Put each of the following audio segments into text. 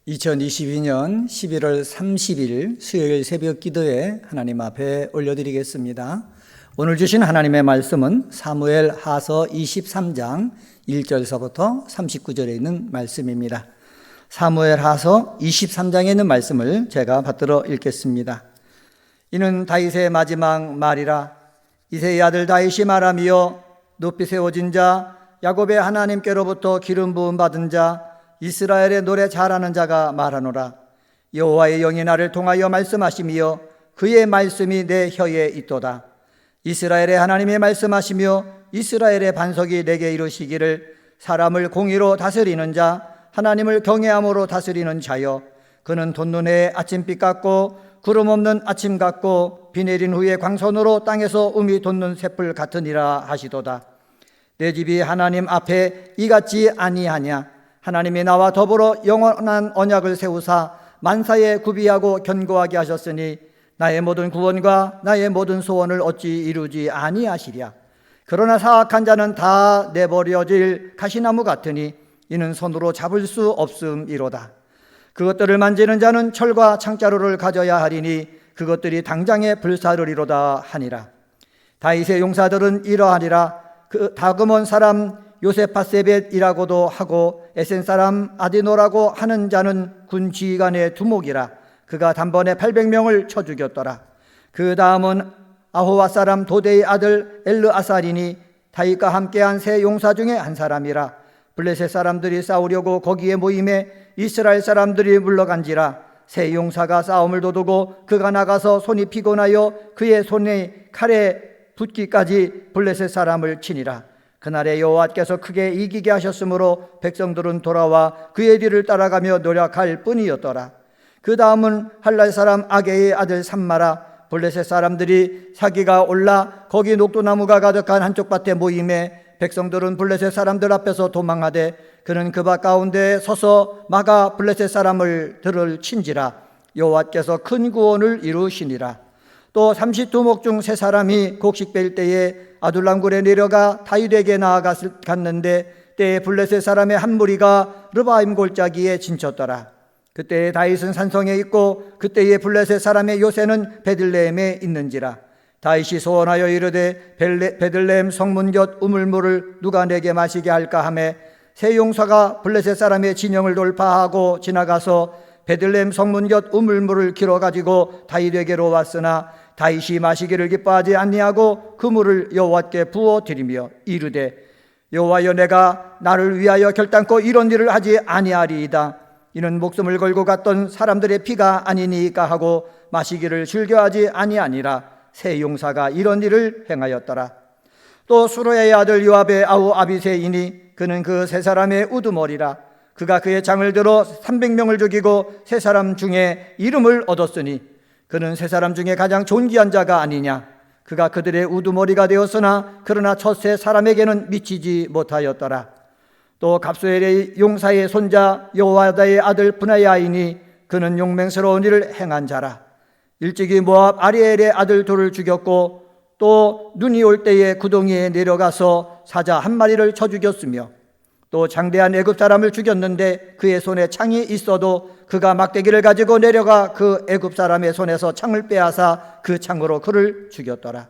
2022년 11월 30일 수요일 새벽 기도에 하나님 앞에 올려드리겠습니다. 오늘 주신 하나님의 말씀은 사무엘 하서 23장 1절서부터 39절에 있는 말씀입니다. 사무엘 하서 23장에 있는 말씀을 제가 받들어 읽겠습니다. 이는 다윗의 마지막 말이라. 이새의 아들 다윗이 말하며 높이 세워진 자, 야곱의 하나님께로부터 기름 부음 받은 자, 이스라엘의 노래 잘하는 자가 말하노라. 여호와의 영이 나를 통하여 말씀하시며 그의 말씀이 내 혀에 있도다. 이스라엘의 하나님이 말씀하시며 이스라엘의 반석이 내게 이르시기를, 사람을 공의로 다스리는 자, 하나님을 경외함으로 다스리는 자여, 그는 돋눈의 아침빛 같고 구름 없는 아침 같고 비 내린 후에 광선으로 땅에서 음이 돋는 횃불 같으니라 하시도다. 내 집이 하나님 앞에 이같지 아니하냐. 하나님이 나와 더불어 영원한 언약을 세우사 만사에 구비하고 견고하게 하셨으니 나의 모든 구원과 나의 모든 소원을 어찌 이루지 아니하시랴. 그러나 사악한 자는 다 내버려질 가시나무 같으니 이는 손으로 잡을 수 없음이로다. 그것들을 만지는 자는 철과 창자루를 가져야 하리니 그것들이 당장에 불사르리로다 하니라. 다윗의 용사들은 이러하니라. 그 다그몬 사람 요세파세벳이라고도 하고 에센 사람 아디노라고 하는 자는 군 지휘관의 두목이라. 그가 단번에 800명을 쳐 죽였더라. 그 다음은 아호와 사람 도데의 아들 엘르아살이니 다윗과 함께한 세 용사 중에 한 사람이라. 블레셋 사람들이 싸우려고 거기에 모임에 이스라엘 사람들이 물러간지라. 세 용사가 싸움을 도두고 그가 나가서 손이 피곤하여 그의 손이 칼에 붙기까지 블레셋 사람을 치니라. 그날에 여호와께서 크게 이기게 하셨으므로 백성들은 돌아와 그의 뒤를 따라가며 노력할 뿐이었더라. 그 다음은 할랄 사람 아게의 아들 삼마라. 블레셋 사람들이 사기가 올라 거기 녹두나무가 가득한 한쪽 밭에 모임에 백성들은 블레셋 사람들 앞에서 도망하되 그는 그 밭 가운데 서서 막아 블레셋 사람을 들을 친지라. 여호와께서 큰 구원을 이루시니라. 또 32목 중 세 사람이 곡식 뺄 때에 아둘람굴에 내려가 다윗에게 나아갔는데 때에 블레셋 사람의 한 무리가 르바임 골짜기에 진쳤더라. 그때에 다윗은 산성에 있고 그때에 블레셋 사람의 요새는 베들레헴에 있는지라. 다윗이 소원하여 이르되 베들레헴 성문 곁 우물물을 누가 내게 마시게 할까 하매 세 용사가 블레셋 사람의 진영을 돌파하고 지나가서 베들레헴 성문 곁 우물물을 길어 가지고 다윗에게로 왔으나 다윗이 마시기를 기뻐하지 아니하고 그 물을 여호와께 부어 드리며 이르되 여호와여, 내가 나를 위하여 결단코 이런 일을 하지 아니하리이다. 이는 목숨을 걸고 갔던 사람들의 피가 아니니까 하고 마시기를 즐겨하지 아니하니라. 세 용사가 이런 일을 행하였더라. 또 수로의 아들 요압의 아우 아비새이니 그는 그 세 사람의 우두머리라. 그가 그의 장을 들어 300명을 죽이고 세 사람 중에 이름을 얻었으니 그는 세 사람 중에 가장 존귀한 자가 아니냐. 그가 그들의 우두머리가 되었으나 그러나 첫 세 사람에게는 미치지 못하였더라. 또 갑수엘의 용사의 손자 여호와다의 아들 브나야이니 그는 용맹스러운 일을 행한 자라. 일찍이 모압 아리엘의 아들 둘을 죽였고 또 눈이 올 때에 구덩이에 내려가서 사자 한 마리를 쳐 죽였으며 또 장대한 애굽 사람을 죽였는데 그의 손에 창이 있어도 그가 막대기를 가지고 내려가 그 애굽 사람의 손에서 창을 빼앗아 그 창으로 그를 죽였더라.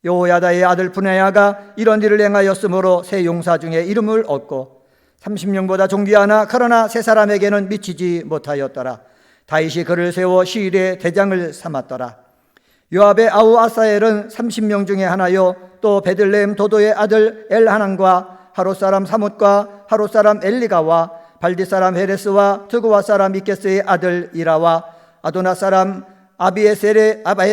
여호야다의 아들 브나야가 이런 일을 행하였으므로 세 용사 중에 이름을 얻고 30명보다 존귀하나 그러나 세 사람에게는 미치지 못하였더라. 다윗이 그를 세워 시일의 대장을 삼았더라. 요압의 아우 아사엘은 30명 중에 하나요. 또 베들레헴 도도의 아들 엘하난과 하롯 사람 사뭇과 하롯 사람 엘리가와 발디 사람 헤레스와 드고와 사람 이케스의 아들 이라와 아도나 사람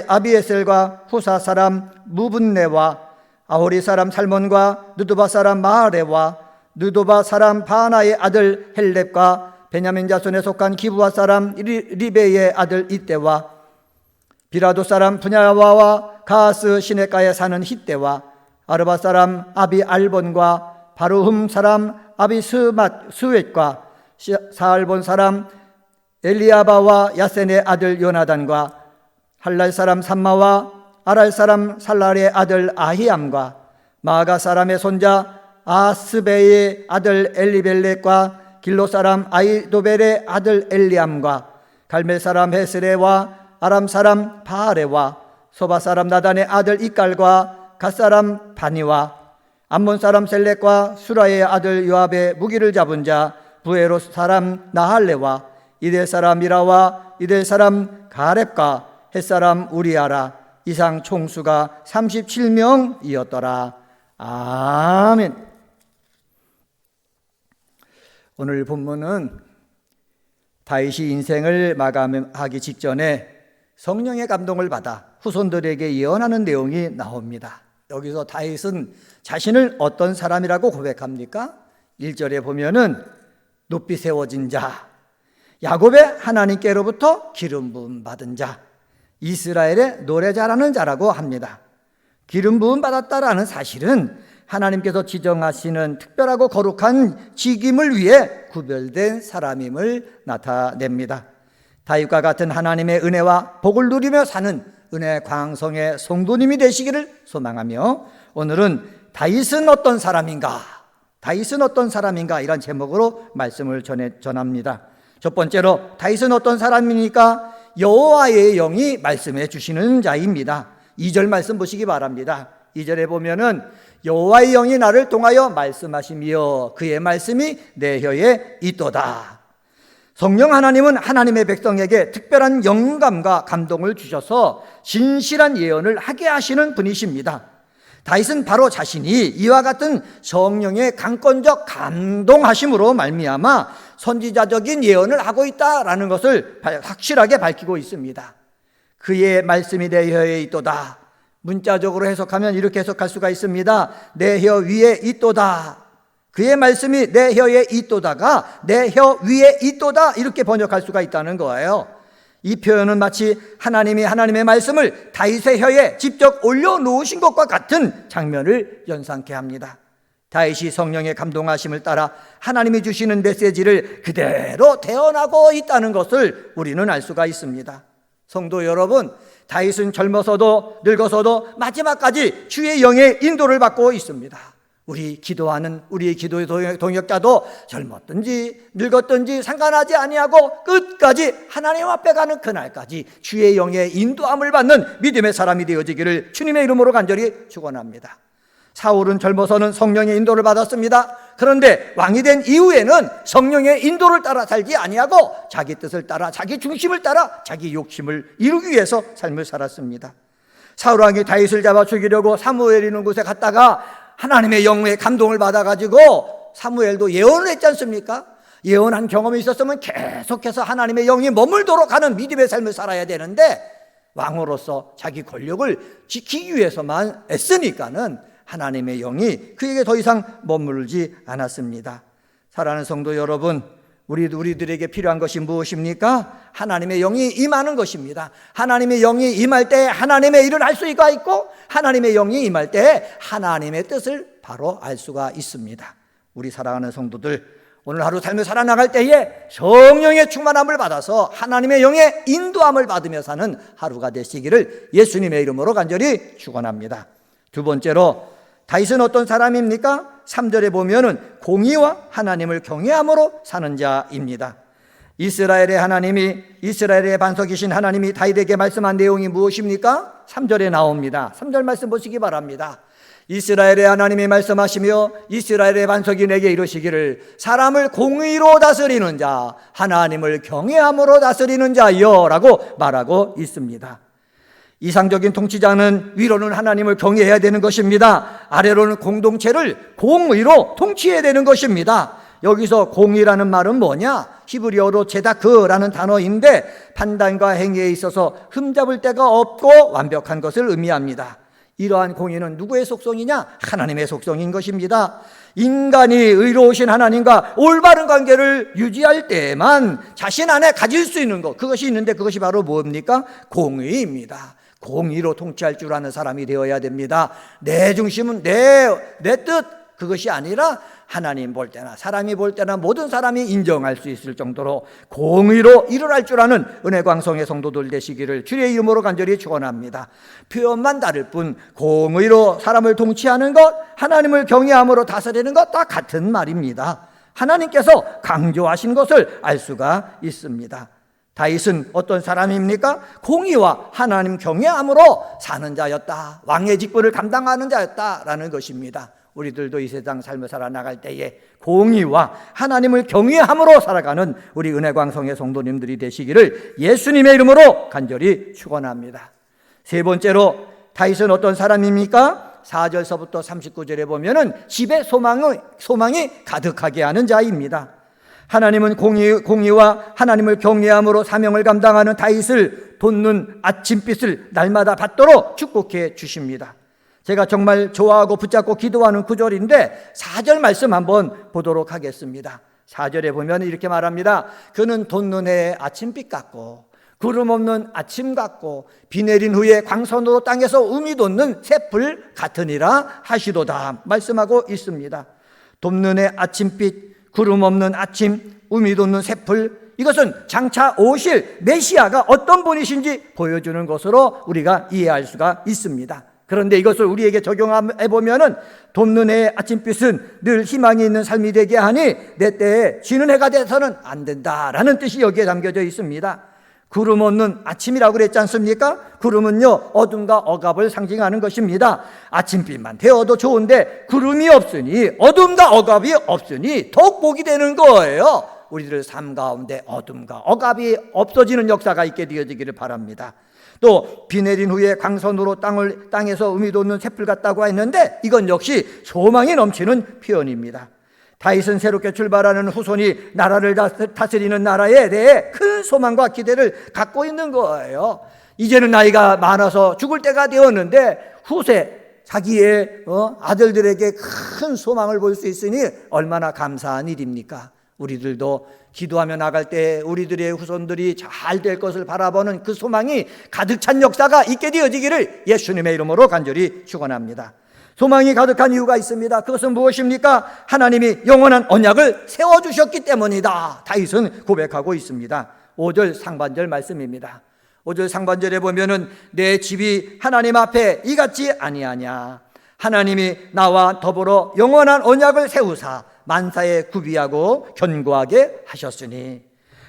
아비에셀과 후사 사람 무분네와 아호리 사람 살몬과 느도바 사람 마하레와 느도바 사람 바하나의 아들 헬렙과 베냐민 자손에 속한 기브와 사람 리베의 아들 이때와 비라도 사람 분야와와 가스 시내가에 사는 히때와 아르바 사람 아비 알본과 바루흠 사람 아비스웻과 사알본 사람 엘리아바와 야센의 아들 요나단과 할랄 사람 삼마와 아랄 사람 살랄의 아들 아히암과 마가 사람의 손자 아스베의 아들 엘리벨렉과 길로 사람 아히도벨의 아들 엘리암과 갈멜 사람 헤스레와 아람 사람 바아레와 소바 사람 나단의 아들 이깔과 갓 사람 바니와 암몬 사람 셀렉과 수라의 아들 요압의 무기를 잡은 자 부에로 사람 나할레와 이델 사람 미라와 이델 사람 가렙과 헷 사람 우리아라. 이상 총수가 37명이었더라. 아멘. 오늘 본문은 다윗이 인생을 마감하기 직전에 성령의 감동을 받아 후손들에게 예언하는 내용이 나옵니다. 여기서 다윗은 자신을 어떤 사람이라고 고백합니까? 1절에 보면은 높이 세워진 자, 야곱의 하나님께로부터 기름 부음 받은 자, 이스라엘의 노래 잘하는 자라고 합니다. 기름 부음 받았다라는 사실은 하나님께서 지정하시는 특별하고 거룩한 직임을 위해 구별된 사람임을 나타냅니다. 다윗과 같은 하나님의 은혜와 복을 누리며 사는 은혜 광성의 성도님이 되시기를 소망하며, 오늘은 다윗은 어떤 사람인가? 다윗은 어떤 사람인가? 이런 제목으로 말씀을 전합니다. 첫 번째로 다윗은 어떤 사람이니까? 여호와의 영이 말씀해 주시는 자입니다. 2절 말씀 보시기 바랍니다. 2절에 보면은 여호와의 영이 나를 통하여 말씀하시며 그의 말씀이 내 혀에 있도다. 성령 하나님은 하나님의 백성에게 특별한 영감과 감동을 주셔서 진실한 예언을 하게 하시는 분이십니다. 다윗은 바로 자신이 이와 같은 성령의 강권적 감동하심으로 말미암아 선지자적인 예언을 하고 있다라는 것을 확실하게 밝히고 있습니다. 그의 말씀이 내 혀에 있도다. 문자적으로 해석하면 이렇게 해석할 수가 있습니다. 내 혀 위에 있도다. 그의 말씀이 내 혀에 있도다가 내 혀 위에 있도다, 이렇게 번역할 수가 있다는 거예요. 이 표현은 마치 하나님이 하나님의 말씀을 다윗의 혀에 직접 올려놓으신 것과 같은 장면을 연상케 합니다. 다윗이 성령의 감동하심을 따라 하나님이 주시는 메시지를 그대로 대언하고 있다는 것을 우리는 알 수가 있습니다. 성도 여러분, 다윗은 젊어서도 늙어서도 마지막까지 주의 영의 인도를 받고 있습니다. 우리 기도하는 우리의 기도의 동역자도 젊었든지 늙었든지 상관하지 아니하고 끝까지 하나님 앞에 가는 그날까지 주의 영의 인도함을 받는 믿음의 사람이 되어지기를 주님의 이름으로 간절히 축원합니다. 사울은 젊어서는 성령의 인도를 받았습니다. 그런데 왕이 된 이후에는 성령의 인도를 따라 살지 아니하고 자기 뜻을 따라, 자기 중심을 따라 자기 욕심을 이루기 위해서 삶을 살았습니다. 사울 왕이 다윗을 잡아 죽이려고 사무엘 있는 곳에 갔다가 하나님의 영의 감동을 받아가지고 사무엘도 예언을 했지 않습니까? 예언한 경험이 있었으면 계속해서 하나님의 영이 머물도록 하는 믿음의 삶을 살아야 되는데, 왕으로서 자기 권력을 지키기 위해서만 애쓰니까는 하나님의 영이 그에게 더 이상 머물지 않았습니다. 사랑하는 성도 여러분, 우리들에게 필요한 것이 무엇입니까? 하나님의 영이 임하는 것입니다. 하나님의 영이 임할 때 하나님의 일을 할 수가 있고, 하나님의 영이 임할 때 하나님의 뜻을 바로 알 수가 있습니다. 우리 사랑하는 성도들, 오늘 하루 삶을 살아나갈 때에 성령의 충만함을 받아서 하나님의 영의 인도함을 받으며 사는 하루가 되시기를 예수님의 이름으로 간절히 축원합니다. 두 번째로 다윗은 어떤 사람입니까? 3절에 보면은 공의와 하나님을 경외함으로 사는 자입니다. 이스라엘의 하나님이, 이스라엘의 반석이신 하나님이 다윗에게 말씀한 내용이 무엇입니까? 3절에 나옵니다. 3절 말씀 보시기 바랍니다. 이스라엘의 하나님이 말씀하시며 이스라엘의 반석이 내게 이르시기를 사람을 공의로 다스리는 자, 하나님을 경외함으로 다스리는 자여 라고 말하고 있습니다. 이상적인 통치자는 위로는 하나님을 경외해야 되는 것입니다. 아래로는 공동체를 공의로 통치해야 되는 것입니다. 여기서 공의라는 말은 뭐냐? 히브리어로 제다크라는 단어인데 판단과 행위에 있어서 흠잡을 데가 없고 완벽한 것을 의미합니다. 이러한 공의는 누구의 속성이냐? 하나님의 속성인 것입니다. 인간이 의로우신 하나님과 올바른 관계를 유지할 때에만 자신 안에 가질 수 있는 것, 그것이 있는데 그것이 바로 뭡니까? 공의입니다. 공의로 통치할 줄 아는 사람이 되어야 됩니다. 내 중심은 내 뜻, 그것이 아니라 하나님 볼 때나 사람이 볼 때나 모든 사람이 인정할 수 있을 정도로 공의로 일을 할 줄 아는 은혜광성의 성도들 되시기를 주의 이름으로 간절히 축원합니다. 표현만 다를 뿐 공의로 사람을 통치하는 것, 하나님을 경외함으로 다스리는 것 다 같은 말입니다. 하나님께서 강조하신 것을 알 수가 있습니다. 다윗은 어떤 사람입니까? 공의와 하나님 경외함으로 사는 자였다. 왕의 직분을 감당하는 자였다라는 것입니다. 우리들도 이 세상 삶을 살아나갈 때에 공의와 하나님을 경외함으로 살아가는 우리 은혜광성의 성도님들이 되시기를 예수님의 이름으로 간절히 축원합니다. 세 번째로 다윗은 어떤 사람입니까? 4절서부터 39절에 보면은 집에 소망이 가득하게 하는 자입니다. 하나님은 공의와 하나님을 경외함으로 사명을 감당하는 다윗을 돋는 아침빛을 날마다 받도록 축복해 주십니다. 제가 정말 좋아하고 붙잡고 기도하는 구절인데 4절 말씀 한번 보도록 하겠습니다. 4절에 보면 이렇게 말합니다. 그는 돋는 해의 아침빛 같고 구름 없는 아침 같고 비 내린 후에 광선으로 땅에서 음이 돋는 새풀 같으니라 하시도다 말씀하고 있습니다. 돋는 해 아침빛, 구름 없는 아침, 음이 돋는 새풀, 이것은 장차 오실 메시아가 어떤 분이신지 보여주는 것으로 우리가 이해할 수가 있습니다. 그런데 이것을 우리에게 적용해 보면은 돋는 해의 아침빛은 늘 희망이 있는 삶이 되게 하니 내 때에 지는 해가 돼서는 안 된다라는 뜻이 여기에 담겨져 있습니다. 구름 없는 아침이라고 그랬지 않습니까? 구름은요 어둠과 억압을 상징하는 것입니다. 아침빛만 되어도 좋은데 구름이 없으니, 어둠과 억압이 없으니 더욱 복이 되는 거예요. 우리들 삶 가운데 어둠과 억압이 없어지는 역사가 있게 되어지기를 바랍니다. 또 비 내린 후에 광선으로 땅에서 음이 돋는 새풀 같다고 했는데 이건 역시 소망이 넘치는 표현입니다. 다윗은 새롭게 출발하는 후손이 나라를 다스리는 나라에 대해 큰 소망과 기대를 갖고 있는 거예요. 이제는 나이가 많아서 죽을 때가 되었는데 후세 자기의 아들들에게 큰 소망을 볼 수 있으니 얼마나 감사한 일입니까? 우리들도 기도하며 나갈 때 우리들의 후손들이 잘 될 것을 바라보는 그 소망이 가득 찬 역사가 있게 되어지기를 예수님의 이름으로 간절히 축원합니다. 소망이 가득한 이유가 있습니다. 그것은 무엇입니까? 하나님이 영원한 언약을 세워주셨기 때문이다. 다윗은 고백하고 있습니다. 5절 상반절 말씀입니다. 5절 상반절에 보면은 내 집이 하나님 앞에 이같지 아니하냐. 하나님이 나와 더불어 영원한 언약을 세우사 만사에 구비하고 견고하게 하셨으니,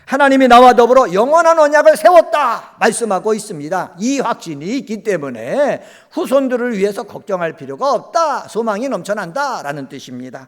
하나님이 나와 더불어 영원한 언약을 세웠다 말씀하고 있습니다. 이 확신이 있기 때문에 후손들을 위해서 걱정할 필요가 없다, 소망이 넘쳐난다 라는 뜻입니다.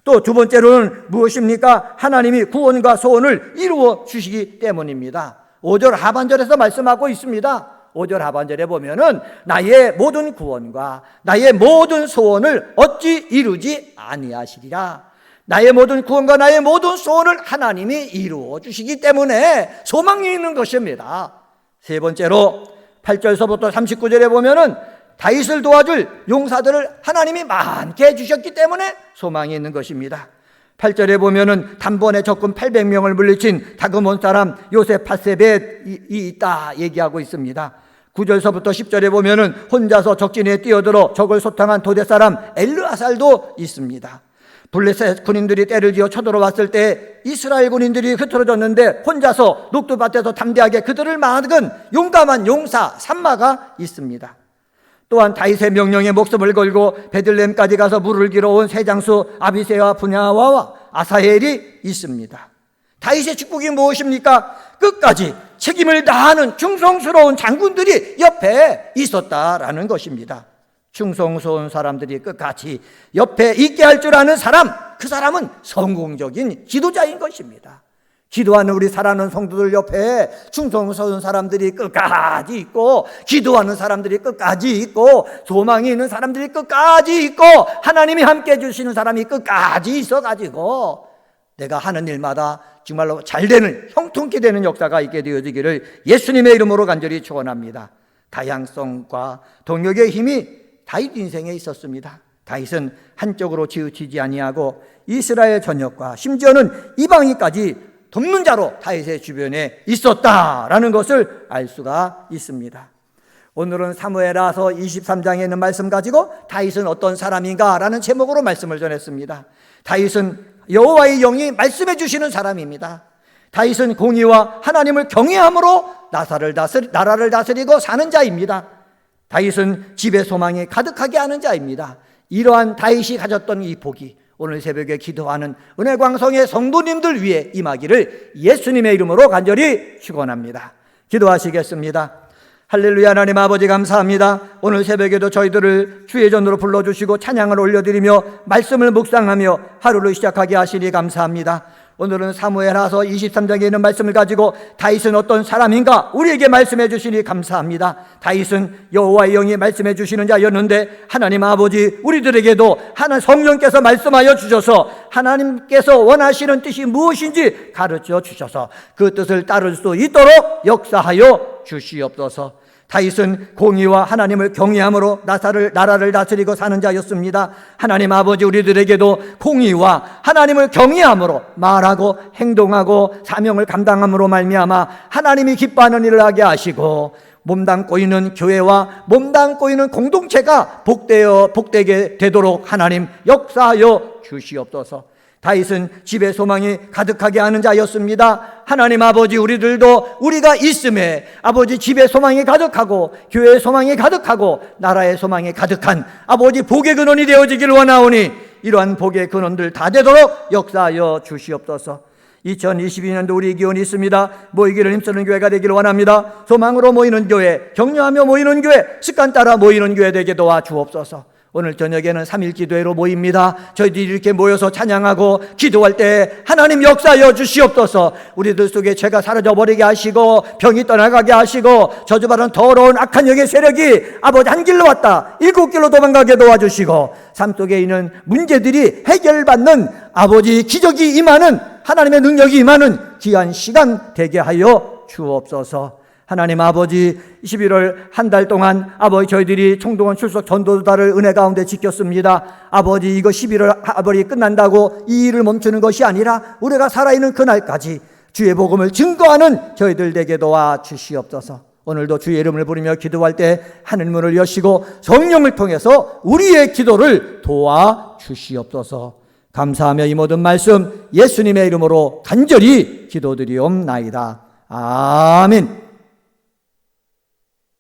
또 두 번째로는 무엇입니까? 하나님이 구원과 소원을 이루어 주시기 때문입니다. 5절 하반절에서 말씀하고 있습니다. 5절 하반절에 보면은 나의 모든 구원과 나의 모든 소원을 어찌 이루지 아니하시리라. 나의 모든 구원과 나의 모든 소원을 하나님이 이루어 주시기 때문에 소망이 있는 것입니다. 세 번째로 8절서부터 39절에 보면은 다윗을 도와줄 용사들을 하나님이 많게 해주셨기 때문에 소망이 있는 것입니다. 8절에 보면은 단번에 적군 800명을 물리친 다그몬 사람 요세파세벳이 있다 얘기하고 있습니다. 9절서부터 10절에 보면은 혼자서 적진에 뛰어들어 적을 소탕한 도대 사람 엘르아살도 있습니다. 블레셋 군인들이 때를 지어 쳐들어왔을 때 이스라엘 군인들이 흐트러졌는데 혼자서 녹두밭에서 담대하게 그들을 막은 용감한 용사 삼마가 있습니다. 또한 다윗의 명령에 목숨을 걸고 베들레헴까지 가서 물을 길어온 세장수 아비새와 분야와 아사헬이 있습니다. 다윗의 축복이 무엇입니까? 끝까지 책임을 다하는 충성스러운 장군들이 옆에 있었다라는 것입니다. 충성스러운 사람들이 끝까지 옆에 있게 할 줄 아는 사람, 그 사람은 성공적인 지도자인 것입니다. 기도하는 우리 사랑하는 성도들 옆에 충성스러운 사람들이 끝까지 있고, 기도하는 사람들이 끝까지 있고, 소망이 있는 사람들이 끝까지 있고, 하나님이 함께 해주시는 사람이 끝까지 있어가지고 내가 하는 일마다 정말로 잘 되는, 형통케 되는 역사가 있게 되어지기를 예수님의 이름으로 간절히 축원합니다. 다양성과 동력의 힘이 다윗 인생에 있었습니다. 다윗은 한쪽으로 치우치지 아니하고 이스라엘 전역과 심지어는 이방인까지 돕는 자로 다윗의 주변에 있었다라는 것을 알 수가 있습니다. 오늘은 사무엘하서 23장에 있는 말씀 가지고 다윗은 어떤 사람인가라는 제목으로 말씀을 전했습니다. 다윗은 여호와의 영이 말씀해 주시는 사람입니다. 다윗은 공의와 하나님을 경외함으로 나라를 다스리고 사는 자입니다. 다윗은 집에 소망이 가득하게 하는 자입니다. 이러한 다윗이 가졌던 이 복이 오늘 새벽에 기도하는 은혜광성의 성도님들 위해 임하기를 예수님의 이름으로 간절히 축원합니다. 기도하시겠습니다. 할렐루야. 하나님 아버지 감사합니다. 오늘 새벽에도 저희들을 주의 전으로 불러주시고 찬양을 올려드리며 말씀을 묵상하며 하루를 시작하게 하시니 감사합니다. 오늘은 사무엘하서 23장에 있는 말씀을 가지고 다윗은 어떤 사람인가 우리에게 말씀해 주시니 감사합니다. 다윗은 여호와의 영이 말씀해 주시는 자였는데 하나님 아버지 우리들에게도 하나님 성령께서 말씀하여 주셔서 하나님께서 원하시는 뜻이 무엇인지 가르쳐 주셔서 그 뜻을 따를 수 있도록 역사하여 주시옵소서. 다윗은 공의와 하나님을 경외함으로 나라를 다스리고 사는 자였습니다. 하나님 아버지 우리들에게도 공의와 하나님을 경외함으로 말하고 행동하고 사명을 감당함으로 말미암아 하나님이 기뻐하는 일을 하게 하시고 몸담고 있는 교회와 몸담고 있는 공동체가 복되게 되도록 하나님 역사하여 주시옵소서. 다윗은 집에 소망이 가득하게 하는 자였습니다. 하나님 아버지 우리들도 우리가 있음에 아버지 집에 소망이 가득하고 교회에 소망이 가득하고 나라의 소망이 가득한 아버지 복의 근원이 되어지기를 원하오니 이러한 복의 근원들 다 되도록 역사하여 주시옵소서. 2022년도 우리 기원이 있습니다. 모이기를 힘쓰는 교회가 되기를 원합니다. 소망으로 모이는 교회, 격려하며 모이는 교회, 습관 따라 모이는 교회 되게 도와 주옵소서. 오늘 저녁에는 3일 기도회로 모입니다. 저희들이 이렇게 모여서 찬양하고 기도할 때 하나님 역사하여 주시옵소서. 우리들 속에 죄가 사라져버리게 하시고 병이 떠나가게 하시고 저주받은 더러운 악한 영의 세력이 아버지 한 길로 왔다 7길로 도망가게 도와주시고 삶 속에 있는 문제들이 해결받는 아버지 기적이 임하는 하나님의 능력이 임하는 귀한 시간 되게 하여 주옵소서. 하나님 아버지 11월 한 달 동안 아버지 저희들이 총동원 출석 전도단을 은혜 가운데 지켰습니다. 아버지 이거 11월 아버지 끝난다고 이 일을 멈추는 것이 아니라 우리가 살아있는 그날까지 주의 복음을 증거하는 저희들 되게 도와 주시옵소서. 오늘도 주의 이름을 부르며 기도할 때 하늘문을 여시고 성령을 통해서 우리의 기도를 도와 주시옵소서. 감사하며 이 모든 말씀 예수님의 이름으로 간절히 기도드리옵나이다. 아멘.